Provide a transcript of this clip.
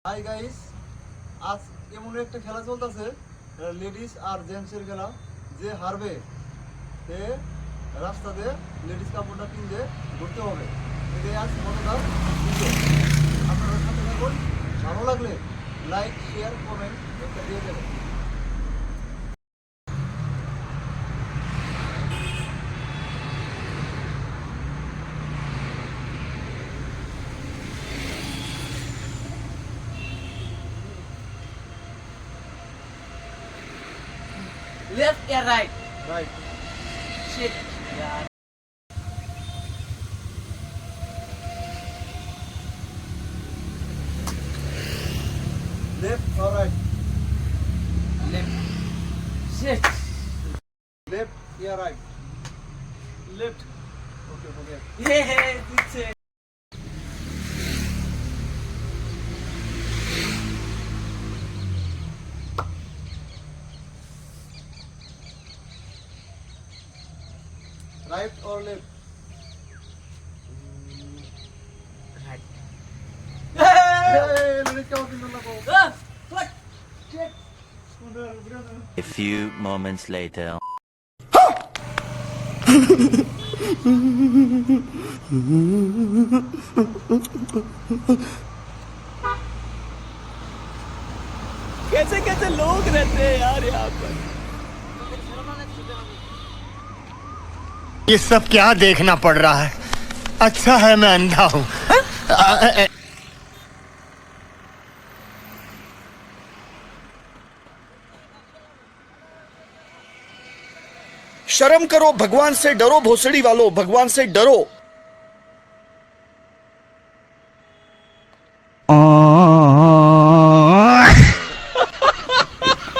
Hi guys, আজ এমন একটা খেলা চলতেছে, লেডিস আর জেন্টসের খেলা। যে হারবে সে রাস্তাতে লেডিস কাপড়টা কিনতে ঘুরতে হবে। এটাই আজ মজাদার ভিডিও। আপনারা সাথে থাকুন। ভালো লাগলে লাইক, শেয়ার, কমেন্ট একটা দিয়ে দেবেন। Left or right? Right, Shit. Yeah. Left or right? Left. Shit. Left yeah right? Left. Okay okay. Yeah, that's it. Right or left? Right. Ladies কাপড় কিনতে না পাবো। Ah, what? Shit. A few moments later. कैसे कैसे लोग रहते हैं यार यहाँ पर। ये सब क्या देखना पड़ रहा है। अच्छा है मैं अंधा हूँ। शर्म करो, भगवान से डरो, भोसड़ी वालों, भगवान से डरो।